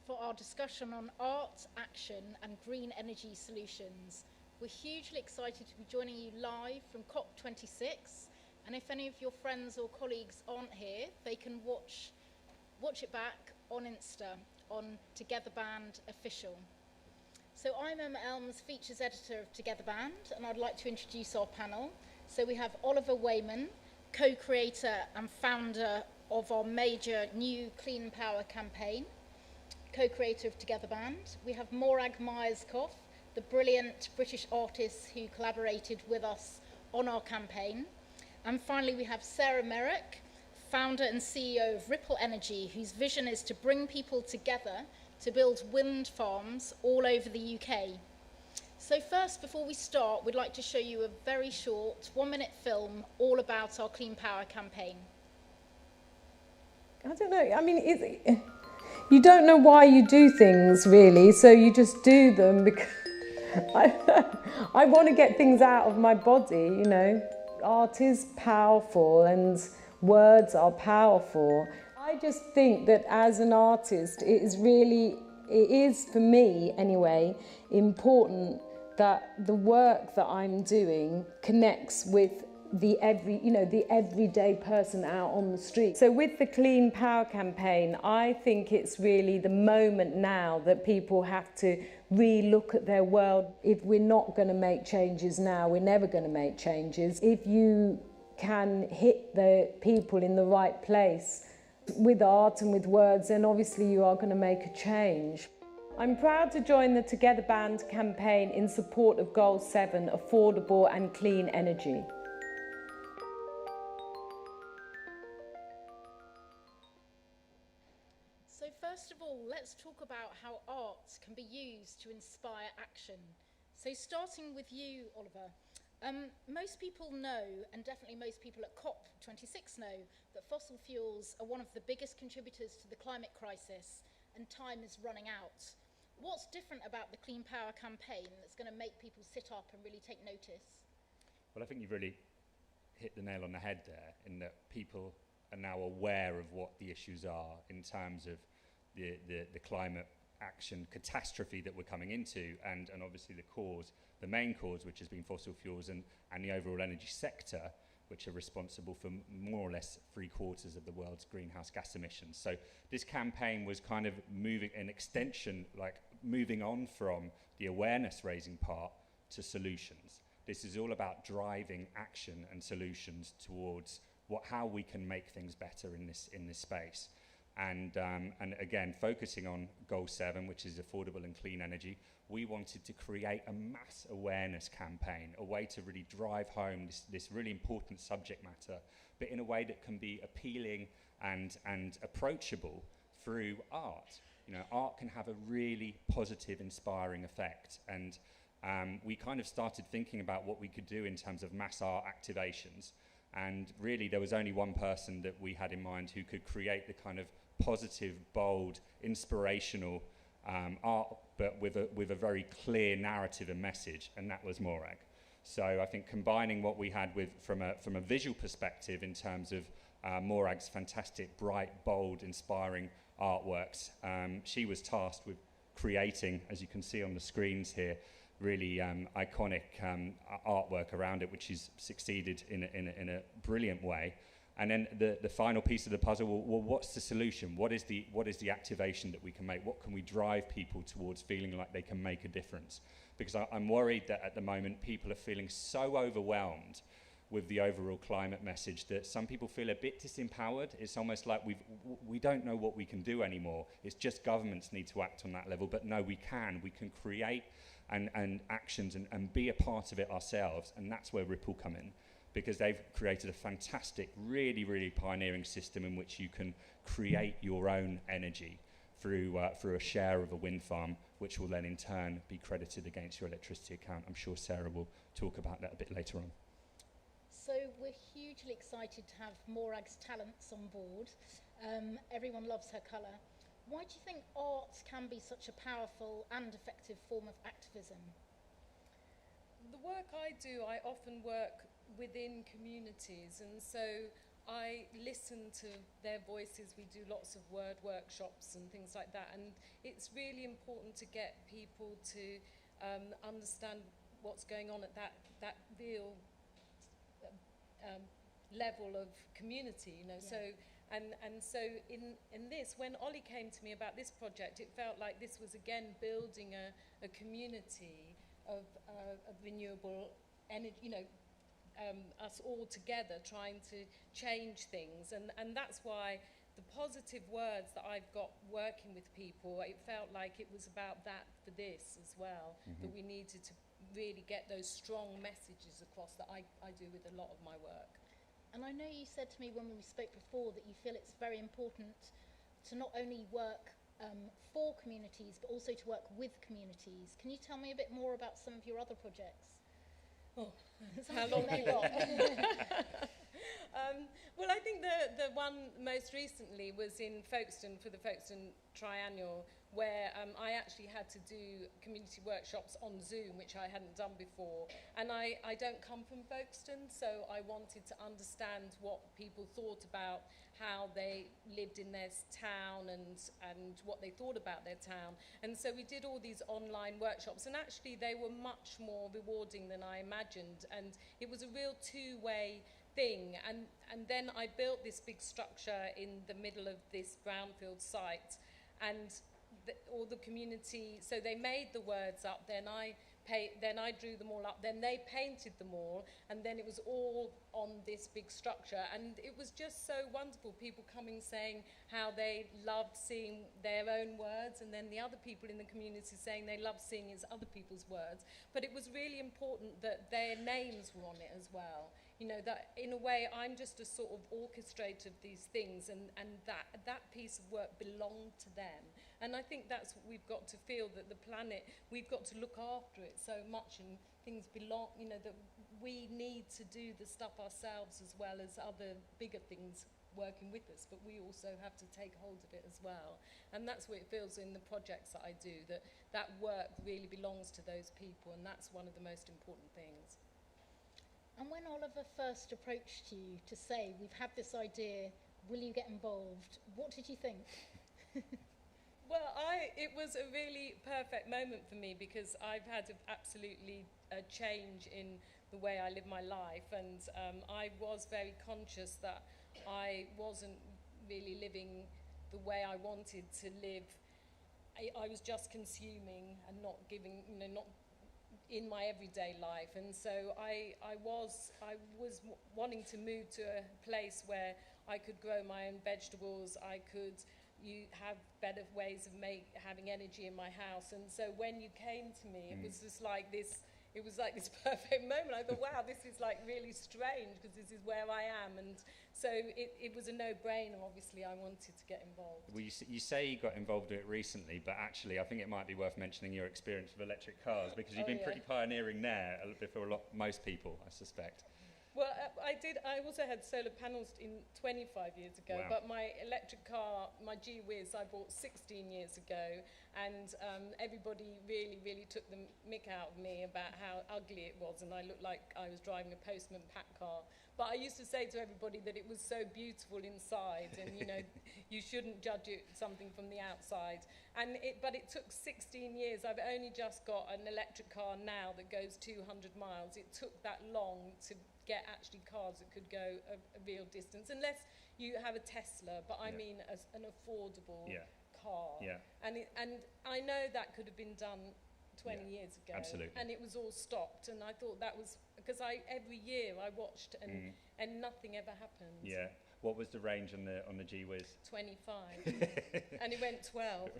For our discussion on art, action and green energy solutions. We're hugely excited to be joining you live from COP26, and if any of your friends or colleagues aren't here, they can watch it back on Insta, on Together Band Official. So I'm Emma Elms, Features Editor of Together Band, and I'd like to introduce our panel. So we have Oliver Wayman, co-creator and founder of our major new clean power campaign, co-creator of Together Band. We have Morag Myers-Koff, the brilliant British artist who collaborated with us on our campaign. And finally, we have Sarah Merrick, founder and CEO of Ripple Energy, whose vision is to bring people together to build wind farms all over the UK. So first, before we start, we'd like to show you a very short 1-minute film all about our Clean Power campaign. I don't know, I mean, you don't know why you do things, really, so you just do them because I want to get things out of my body, you know. Art is powerful and words are powerful. I just think that as an artist, it is for me anyway, important that the work that I'm doing connects with the everyday person out on the street. So with the Clean Power campaign, I think it's really the moment now that people have to re-look at their world. If we're not going to make changes now, we're never going to make changes. If you can hit the people in the right place with art and with words, then obviously you are going to make a change. I'm proud to join the Together Band campaign in support of Goal 7, affordable and clean energy. So first of all, let's talk about how art can be used to inspire action. So starting with you, Oliver, most people know, and definitely most people at COP26 know, that fossil fuels are one of the biggest contributors to the climate crisis, and time is running out. What's different about the Clean Power campaign that's going to make people sit up and really take notice? Well, I think you've really hit the nail on the head there, in that people are now aware of what the issues are in terms of the climate action catastrophe that we're coming into, and obviously the main cause, which has been fossil fuels and the overall energy sector, which are responsible for more or less 3/4 of the world's greenhouse gas emissions. So this campaign was kind of moving on from the awareness raising part to solutions. This is all about driving action and solutions towards how we can make things better in this space. And again, focusing on Goal 7, which is affordable and clean energy, we wanted to create a mass awareness campaign, a way to really drive home this really important subject matter, but in a way that can be appealing and approachable through art. You know, art can have a really positive, inspiring effect. And we kind of started thinking about what we could do in terms of mass art activations. And really, there was only one person that we had in mind who could create the kind of positive, bold, inspirational art, but with a very clear narrative and message, and that was Morag. So I think combining what we had from a visual perspective in terms of Morag's fantastic, bright, bold, inspiring artworks, she was tasked with creating, as you can see on the screens here, really iconic artwork around it, which she's succeeded in a brilliant way. And then the final piece of the puzzle, well, what's the solution? What is the activation that we can make? What can we drive people towards feeling like they can make a difference? Because I'm worried that at the moment people are feeling so overwhelmed with the overall climate message that some people feel a bit disempowered. It's almost like we don't know what we can do anymore. It's just governments need to act on that level. But no, we can create and actions and be a part of it ourselves. And that's where Ripple come in, because they've created a fantastic, really, really pioneering system in which you can create your own energy through a share of a wind farm, which will then in turn be credited against your electricity account. I'm sure Sarah will talk about that a bit later on. So we're hugely excited to have Morag's talents on board. Everyone loves her colour. Why do you think art can be such a powerful and effective form of activism? The work I do, I often work within communities, and so I listen to their voices. We do lots of word workshops and things like that, and it's really important to get people to understand what's going on at that real level of community, you know. Yeah. So so in this, when Ollie came to me about this project, it felt like this was again building a community of renewable energy, you know, us all together trying to change things, and that's why the positive words that I've got working with people, it felt like it was about that for this as well, that we needed to really get those strong messages across that I do with a lot of my work. And I know you said to me when we spoke before that you feel it's very important to not only work for communities, but also to work with communities. Can you tell me a bit more about some of your other projects? Oh, Some how of them long may you not. Well, I think the one most recently was in Folkestone for the Folkestone Triennial, where I actually had to do community workshops on Zoom, which I hadn't done before. And I don't come from Folkestone, so I wanted to understand what people thought about how they lived in their town and what they thought about their town. And so we did all these online workshops, and actually they were much more rewarding than I imagined. And it was a real two-way thing. And then I built this big structure in the middle of this brownfield site, and all the community, so they made the words up, then I drew them all up, then they painted them all, and then it was all on this big structure. And it was just so wonderful, people coming saying how they loved seeing their own words, and then the other people in the community saying they loved seeing other people's words. But it was really important that their names were on it as well. You know, that in a way I'm just a sort of orchestrator of these things, and that piece of work belonged to them. And I think that's what we've got to feel, that the planet, we've got to look after it so much, and things belong, you know, that we need to do the stuff ourselves as well as other bigger things working with us, but we also have to take hold of it as well. And that's what it feels in the projects that I do, that work really belongs to those people, and that's one of the most important things. And when Oliver first approached you to say, we've had this idea, will you get involved? What did you think? Well, it was a really perfect moment for me, because I've had absolutely a change in the way I live my life, and I was very conscious that I wasn't really living the way I wanted to live. I was just consuming and not giving, you know, not in my everyday life. And so I was wanting to move to a place where I could grow my own vegetables, I could have better ways of having energy in my house. And so when you came to me, it was just like this, it was like this perfect moment. I thought, wow, this is like really strange, because this is where I am. And so it was a no-brainer. Obviously, I wanted to get involved. Well, you say you got involved with it recently, but actually I think it might be worth mentioning your experience with electric cars, because you've been pretty pioneering there before most people, I suspect. Well, I also had solar panels in 25 years ago, Wow. but my electric car, my G-Wiz, I bought 16 years ago, and everybody really took the mick out of me about how ugly it was, and I looked like I was driving a postman pack car. But I used to say to everybody that it was so beautiful inside, and you know, you shouldn't judge something from the outside. But it took 16 years. I've only just got an electric car now that goes 200 miles. It took that long to get actually cars that could go a real distance, unless you have a Tesla, but I mean an affordable car. Yeah. And I know that could have been done 20 years ago. Absolutely. And it was all stopped, and I thought that was, because every year I watched and nothing ever happened. Yeah. What was the range on the G-Wiz? 25. And it went 12.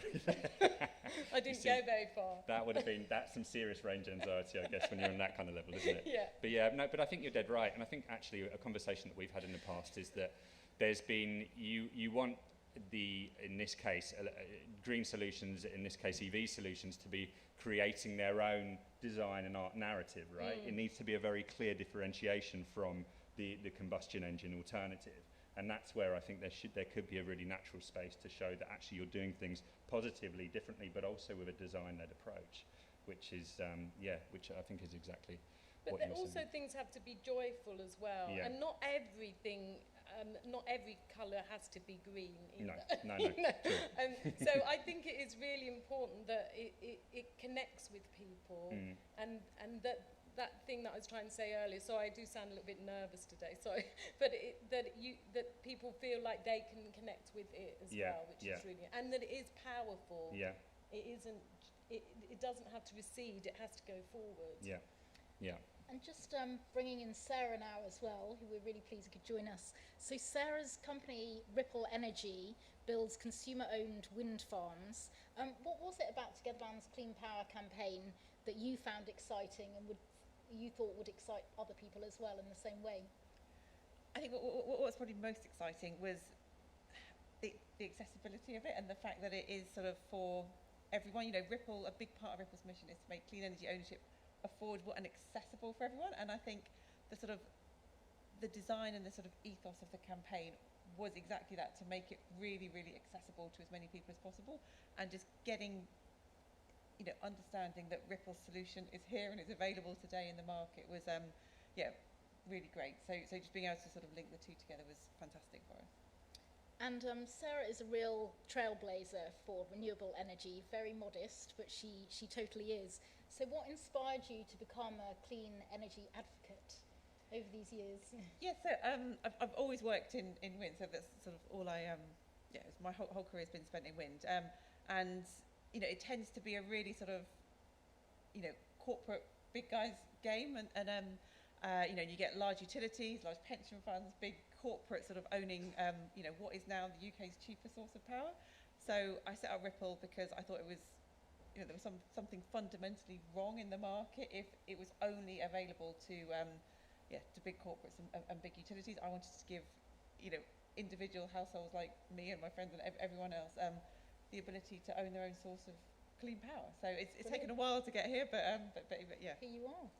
I didn't go very far. That's some serious range anxiety, I guess, when you're on that kind of level, isn't it? Yeah. But I think you're dead right. And I think actually a conversation that we've had in the past is that there's been, you want in this case, green solutions, in this case EV solutions, to be creating their own design and art narrative, right? It needs to be a very clear differentiation from the combustion engine alternative. And that's where I think there could be a really natural space to show that actually you're doing things positively, differently, but also with a design-led approach, which is, which I think is exactly but what you're also saying. things have to be joyful as well. Yeah. And not everything not every colour has to be green No, either. no, You know? true. So I think it is really important that it connects with people, and that thing that I was trying to say earlier. So I do sound a little bit nervous today. Sorry, but that people feel like they can connect with it as well, which is really, and that it is powerful. Yeah. It isn't. It doesn't have to recede. It has to go forward. Yeah. Yeah. And just bringing in Sarah now as well, who we're really pleased could join us. So Sarah's company, Ripple Energy, builds consumer-owned wind farms. What was it about Togetherland's Clean Power campaign that you found exciting and you thought would excite other people as well in the same way? I think what was probably most exciting was the accessibility of it, and the fact that it is sort of for everyone. You know, Ripple, a big part of Ripple's mission is to make clean energy ownership affordable and accessible for everyone. And I think the design and the sort of ethos of the campaign was exactly that, to make it really, really accessible to as many people as possible, and just getting, understanding that Ripple's solution is here and is available today in the market was, really great. So just being able to sort of link the two together was fantastic for us. And Sarah is a real trailblazer for renewable energy, very modest, but she totally is. So what inspired you to become a clean energy advocate over these years? Yeah, so I've always worked in wind, so that's sort of all my whole career has been spent in wind. And, it tends to be a really sort of, corporate big guys game, and you get large utilities, large pension funds, big corporate sort of owning, what is now the UK's cheapest source of power. So I set up Ripple because I thought it was, there was something fundamentally wrong in the market if it was only available to big corporates and big utilities. I wanted to give, individual households like me and my friends and everyone else the ability to own their own source of clean power. So it's taken a while to get here, but yeah. Here you are.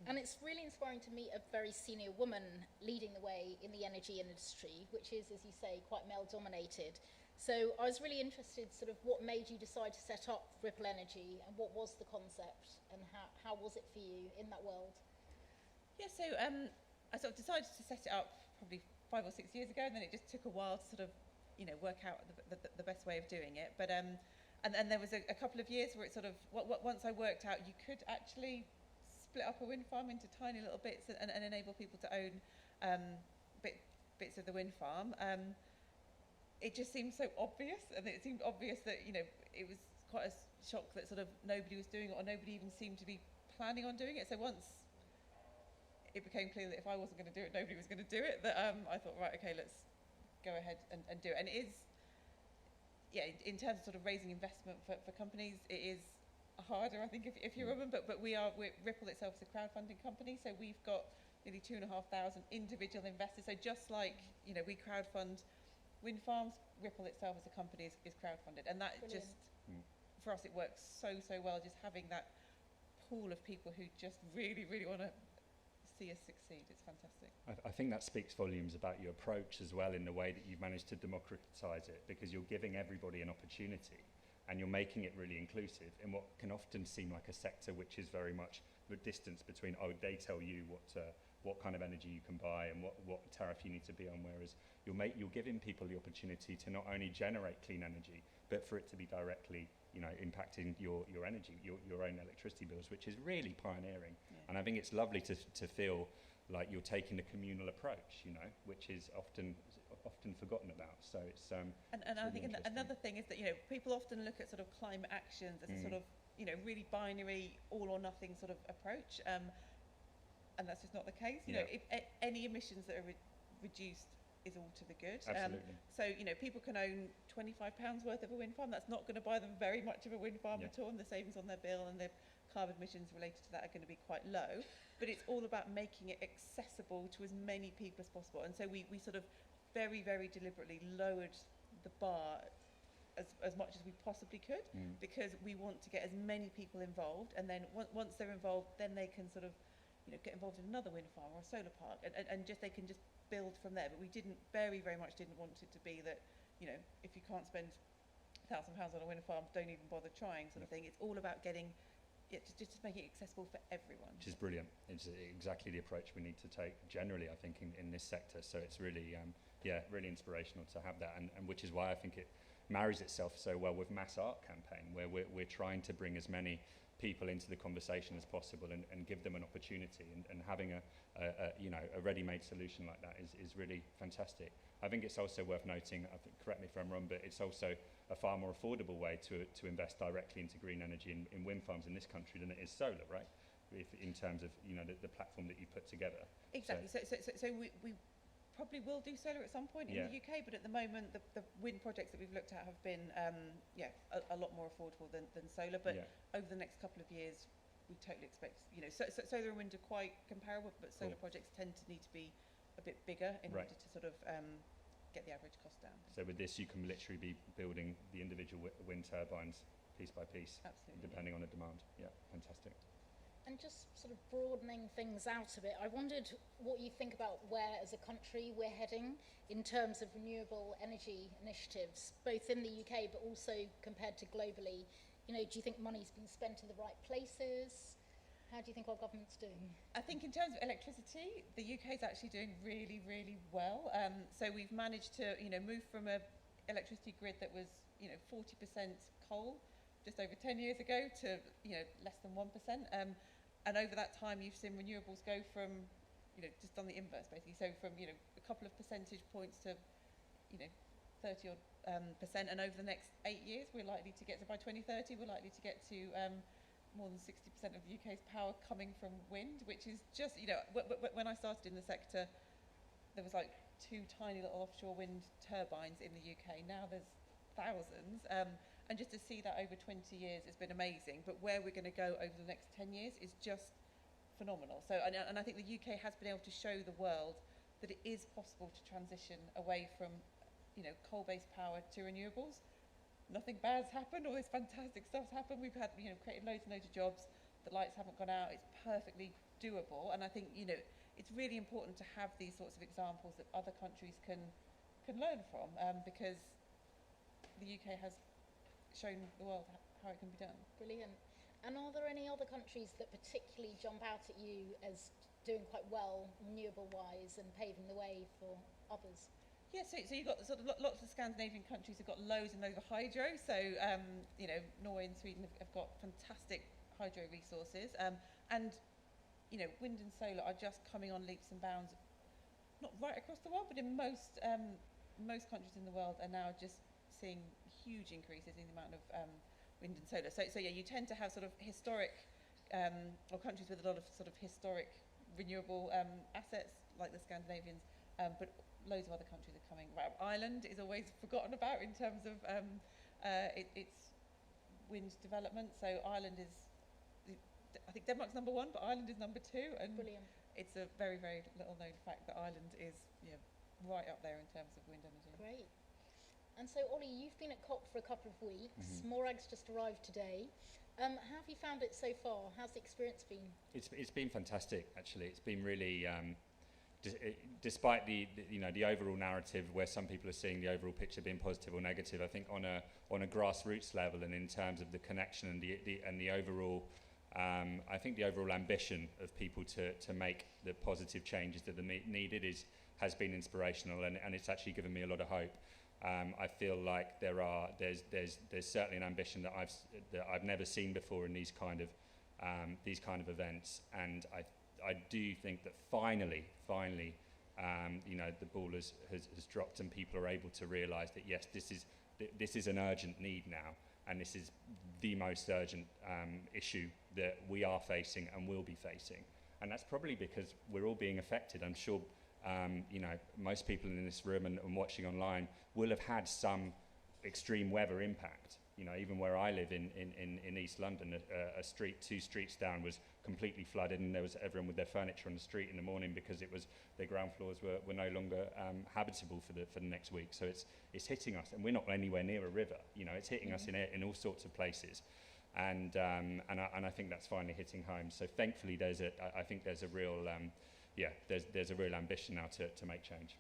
And it's really inspiring to meet a very senior woman leading the way in the energy industry, which is, as you say, quite male-dominated. So I was really interested, sort of, what made you decide to set up Ripple Energy, and what was the concept, and how was it for you in that world? Yeah, so I sort of decided to set it up probably 5 or 6 years ago, and then it just took a while to sort of, work out the best way of doing it. But and there was a couple of years where it sort of, once I worked out you could actually split up a wind farm into tiny little bits and enable people to own bits of the wind farm. It just seemed so obvious, and it seemed obvious that, it was quite a shock that sort of nobody was doing it, or nobody even seemed to be planning on doing it. So once it became clear that if I wasn't going to do it, nobody was going to do it, that I thought, right, okay, let's go ahead and do it. And it is, in terms of sort of raising investment for companies, it is harder, I think, if you're a woman, but Ripple itself is a crowdfunding company, so we've got nearly 2,500 individual investors. So just like, we crowdfund wind farms, Ripple itself as a company is crowdfunded, and that Brilliant. Just for us it works so well, just having that pool of people who just really, really want to see us succeed. It's fantastic. I think that speaks volumes about your approach as well, in the way that you've managed to democratise it, because you're giving everybody an opportunity and you're making it really inclusive in what can often seem like a sector which is very much the distance between, they tell you what kind of energy you can buy and what tariff you need to be on, whereas you're giving people the opportunity to not only generate clean energy, but for it to be directly, impacting your energy, your own electricity bills, which is really pioneering. Yeah. And I think it's lovely to feel like you're taking a communal approach, which is often forgotten about. So it's and it's I really think another thing is that people often look at sort of climate actions as a sort of really binary, all or nothing sort of approach, and that's just not the case. If any emissions that are reduced is all to the good. Absolutely. So people can own £25 worth of a wind farm. That's not going to buy them very much of a wind farm at all, and the savings on their bill and the carbon emissions related to that are going to be quite low. But it's all about making it accessible to as many people as possible. And so we sort of very, very deliberately lowered the bar as much as we possibly could, because we want to get as many people involved, and then once they're involved, then they can sort of get involved in another wind farm or a solar park, and just they can just build from there. But we very, very much didn't want it to be that, if you can't spend £1,000 on a wind farm, don't even bother trying, sort of thing. It's all about getting just to make it accessible for everyone. Which is brilliant. It's exactly the approach we need to take generally, I think, in this sector. So it's really, really inspirational to have that, and which is why I think it marries itself so well with Mass Art Campaign, where we're trying to bring as many people into the conversation as possible and give them an opportunity, and having a ready-made solution like that is really fantastic. I think it's also worth noting, correct me if I'm wrong, but it's also a far more affordable way to invest directly into green energy in wind farms in this country than it is solar, right? In terms of the platform that you put together. Exactly. So we probably will do solar at some point in the UK, but at the moment the wind projects that we've looked at have been a lot more affordable than solar. But over the next couple of years, we totally expect solar and wind are quite comparable, but solar projects tend to need to be a bit bigger in order to sort of get the average cost down. So with this, you can literally be building the individual wind turbines piece by piece, depending on the demand. Yeah, fantastic. And just sort of broadening things out a bit, I wondered what you think about where, as a country, we're heading in terms of renewable energy initiatives, both in the UK but also compared to globally. Do you think money's been spent in the right places? How do you think our government's doing? I think in terms of electricity, the UK is actually doing really, really well. So we've managed to, move from a electricity grid that was, 40% coal just over 10 years ago to, less than 1%. And over that time, you've seen renewables go from, just on the inverse, basically. So from, a couple of percentage points to, 30 odd percent. And over the next 8 years, we're likely to get to, by 2030, we're likely to get to more than 60% of the UK's power coming from wind, which is just, when I started in the sector, there was like 2 tiny little offshore wind turbines in the UK. Now there's thousands. And just to see that over 20 years has been amazing. But where we're going to go over the next 10 years is just phenomenal. So, and I think the UK has been able to show the world that it is possible to transition away from, coal-based power to renewables. Nothing bad's happened. All this fantastic stuff's happened. We've had, created loads and loads of jobs. The lights haven't gone out. It's perfectly doable. And I think, it's really important to have these sorts of examples that other countries can learn from, because the UK has shown the world how it can be done. Brilliant. And are there any other countries that particularly jump out at you as doing quite well renewable-wise and paving the way for others? Yeah, so you've got sort of lots of Scandinavian countries have got loads and loads of hydro. So, Norway and Sweden have got fantastic hydro resources. And, wind and solar are just coming on leaps and bounds, not right across the world, but in most countries in the world are now just seeing huge increases in the amount of wind and solar. So you tend to have sort of historic, or countries with a lot of sort of historic renewable assets, like the Scandinavians, but loads of other countries are coming. Right, Ireland is always forgotten about in terms of its wind development. So Ireland is, I think Denmark's number 1, but Ireland is number 2. And brilliant. It's a very, very little known fact that Ireland is right up there in terms of wind energy. Great. And so, Ollie, you've been at COP for a couple of weeks. Morag's just arrived today. How have you found it so far? How's the experience been? It's been fantastic, actually. It's been really, despite the overall narrative where some people are seeing the overall picture being positive or negative, I think on a grassroots level and in terms of the connection and the overall, I think the overall ambition of people to make the positive changes that are needed has been inspirational, and it's actually given me a lot of hope. I feel like there's certainly an ambition that I've never seen before in these kind of events, and I do think that finally, the ball has dropped, and people are able to realise that yes, this is an urgent need now, and this is the most urgent issue that we are facing and will be facing, and that's probably because we're all being affected. I'm sure. Most people in this room and watching online will have had some extreme weather impact. Even where I live in East London, two streets down was completely flooded, and there was everyone with their furniture on the street in the morning because their ground floors were no longer habitable for the next week. So it's hitting us, and we're not anywhere near a river. It's hitting us in all sorts of places, and I think that's finally hitting home. So thankfully, I think there's a real there's a real ambition now to make change.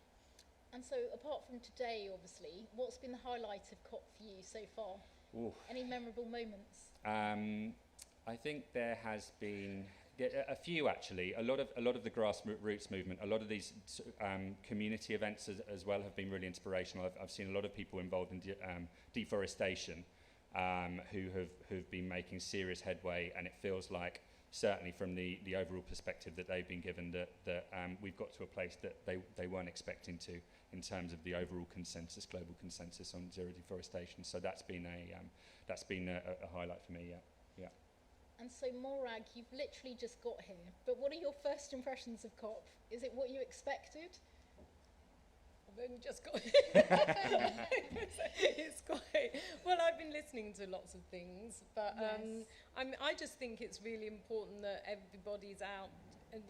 And so, apart from today, obviously, what's been the highlight of COP for you so far? Ooh. Any memorable moments? I think there has been a few actually. A lot of the grassroots movement, a lot of these community events as well have been really inspirational. I've seen a lot of people involved in deforestation who've been making serious headway, and it feels like certainly from the overall perspective that they've been given that we've got to a place that they weren't expecting to in terms of the overall consensus, global consensus on zero deforestation. So that's been a highlight for me. Yeah. And so, Morag, you've literally just got here, but what are your first impressions of COP? Is it what you expected? I've only just got here. It's quite, well, I've been listening to lots of things, but Yes. I just think it's really important that everybody's out, and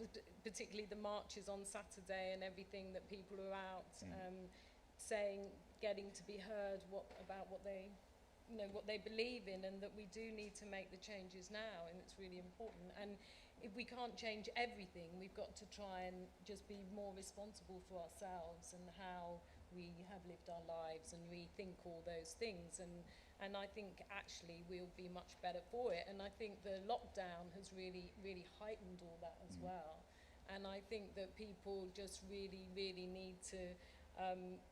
particularly the marches on Saturday and everything, that people are out saying, getting to be heard about what they believe in, and that we do need to make the changes now, and it's really important. And if we can't change everything, we've got to try and just be more responsible for ourselves and how we have lived our lives and rethink all those things. And I think actually we'll be much better for it. And I think the lockdown has really, really heightened all that as well. And I think that people just really, really need to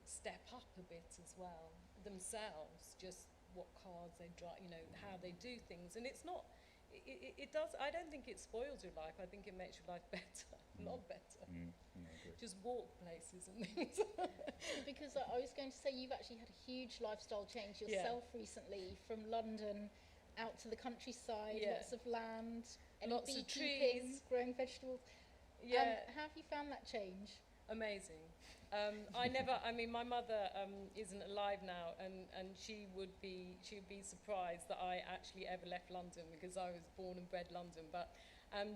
step up a bit as well themselves, just what cars they drive, how they do things. And it's not, it does, I don't think it spoils your life. I think it makes your life better, a lot better. Just walk places and things. Because I was going to say, you've actually had a huge lifestyle change yourself recently, from London out to the countryside, lots of land, Lots of beekeeping, trees. growing vegetables. Yeah. How have you found that change? Amazing. My mother isn't alive now, and she would be surprised that I actually ever left London, because I was born and bred London. But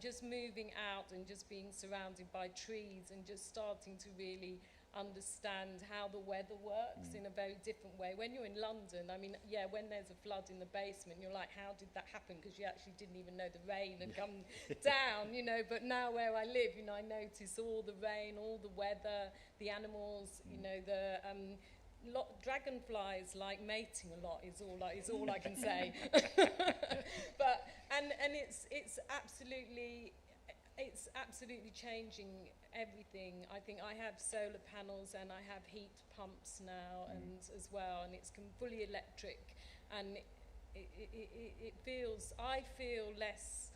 just moving out and just being surrounded by trees and just starting to really understand how the weather works in a very different way. When you're in London, when there's a flood in the basement, you're like, how did that happen? Because you actually didn't even know the rain had come down, But now where I live, I notice all the rain, all the weather, the animals, the dragonflies like mating a lot is all I can say. But it's absolutely changing everything. I think I have solar panels and I have heat pumps now, and as well, and it's fully electric, and I feel less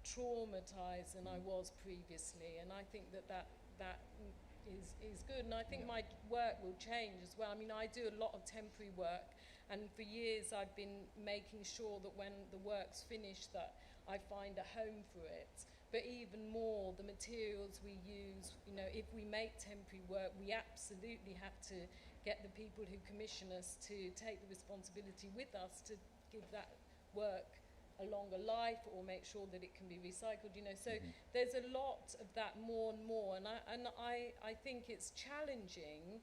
traumatized than I was previously, and I think that is good. And I think my work will change as well. I do a lot of temporary work, and for years I've been making sure that when the work's finished that I find a home for it. But even more, the materials we use, if we make temporary work, we absolutely have to get the people who commission us to take the responsibility with us to give that work a longer life, or make sure that it can be recycled, So there's a lot of that, more and more, and I think it's challenging,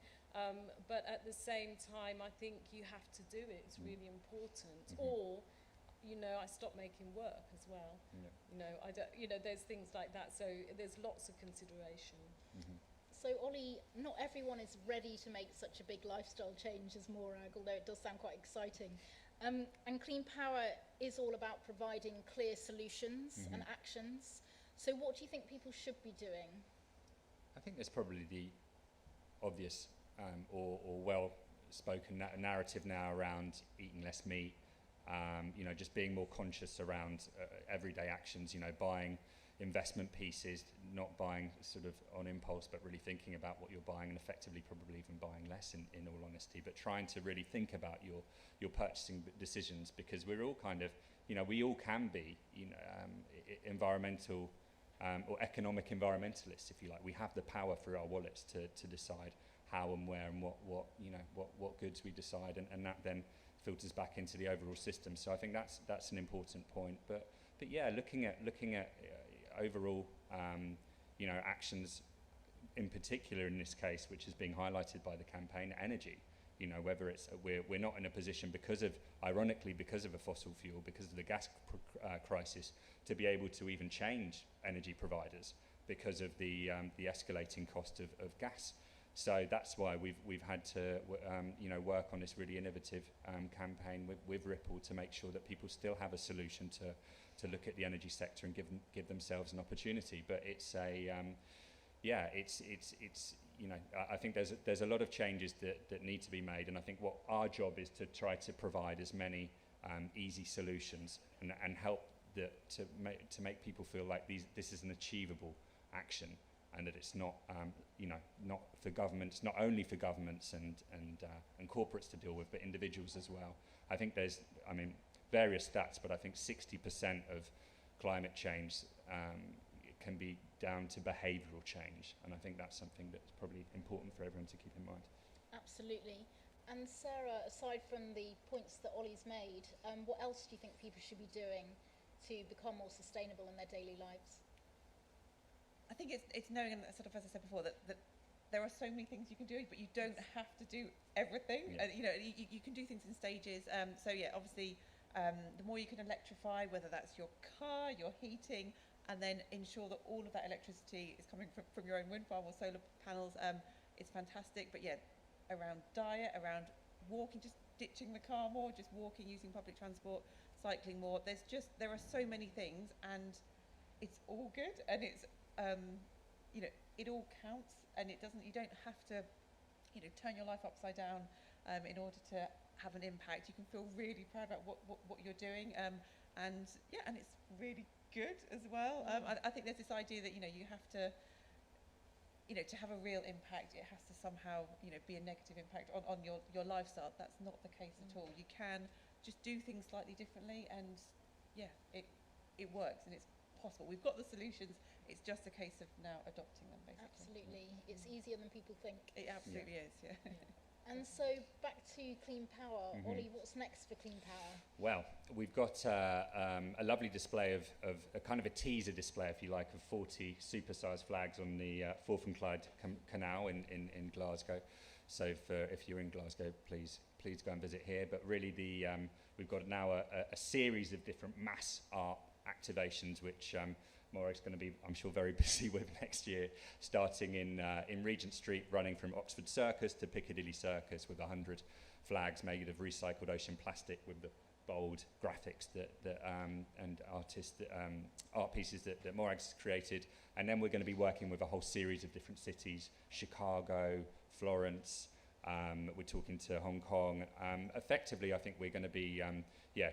but at the same time, I think you have to do it. It's really important. Or I stop making work as well. I don't, there's things like that. So there's lots of consideration. So, Ollie, not everyone is ready to make such a big lifestyle change as Morag, although it does sound quite exciting. And Clean Power is all about providing clear solutions and actions. So what do you think people should be doing? I think there's probably the obvious or well-spoken narrative now around eating less meat, just being more conscious around everyday actions, buying investment pieces, not buying sort of on impulse, but really thinking about what you're buying, and effectively probably even buying less in all honesty, but trying to really think about your purchasing decisions, because we're all kind of, we all can be, environmental or economic environmentalists, if you like. We have the power through our wallets to decide how and where and what goods we decide, and that then filters back into the overall system. So I think that's an important point. But yeah, looking at overall, actions in particular in this case, which is being highlighted by the campaign, energy. Whether it's we're not in a position ironically because of a fossil fuel, because of the gas crisis, to be able to even change energy providers because of the escalating cost of gas. So that's why we've had to work on this really innovative campaign with Ripple to make sure that people still have a solution to look at the energy sector and give themselves an opportunity. But it's I think there's a lot of changes that need to be made, and I think what our job is to try to provide as many easy solutions and help to make people feel like this is an achievable action, and that it's not not for governments, not only for governments and corporates to deal with, but individuals as well. I think there's various stats, but I think 60% of climate change can be down to behavioural change, and I think that's something that's probably important for everyone to keep in mind. Absolutely. And Sarah, aside from the points that Ollie's made, what else do you think people should be doing to become more sustainable in their daily lives? I think it's knowing, and sort of as I said before, that there are so many things you can do, but you don't have to do everything. Yeah. You can do things in stages. So yeah, obviously, the more you can electrify, whether that's your car, your heating, and then ensure that all of that electricity is coming from your own wind farm or solar panels, it's fantastic. But yeah, around diet, around walking, just ditching the car more, just walking, using public transport, cycling more. There are so many things, and it's all good, and it's it all counts, and you don't have to turn your life upside down in order to have an impact. You can feel really proud about what you're doing, and it's really good as well. I think there's this idea that you have to to have a real impact, it has to somehow be a negative impact on your lifestyle. That's not the case at all. You can just do things slightly differently, and it works, and it's possible. We've got the solutions. It's just a case of now adopting them, basically. Absolutely. It's easier than people think. It absolutely is, yeah. And so back to Clean Power. Ollie, what's next for Clean Power? Well, we've got a lovely display of a kind of a teaser display, if you like, of 40 supersized flags on the Forth and Clyde Canal in Glasgow. So if you're in Glasgow, please go and visit here. But really, we've got now a series of different mass art activations, which Morag's going to be, I'm sure, very busy with next year, starting in Regent Street, running from Oxford Circus to Piccadilly Circus with 100 flags made of recycled ocean plastic with the bold graphics and art pieces that Morag's created. And then we're going to be working with a whole series of different cities: Chicago, Florence. We're talking to Hong Kong. Effectively, I think we're going to be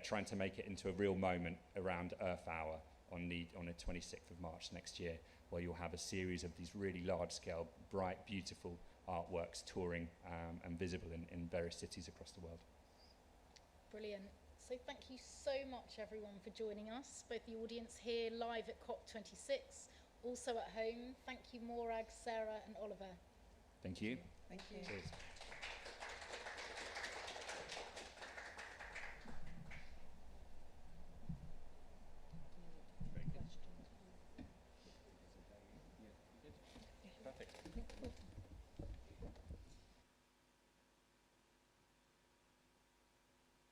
trying to make it into a real moment around Earth Hour on the 26th of March next year, where you'll have a series of these really large-scale, bright, beautiful artworks touring and visible in various cities across the world. Brilliant. So thank you so much, everyone, for joining us, both the audience here live at COP26, also at home. Thank you, Morag, Sarah and Oliver. Thank you. Thank you. Cheers. Perfect.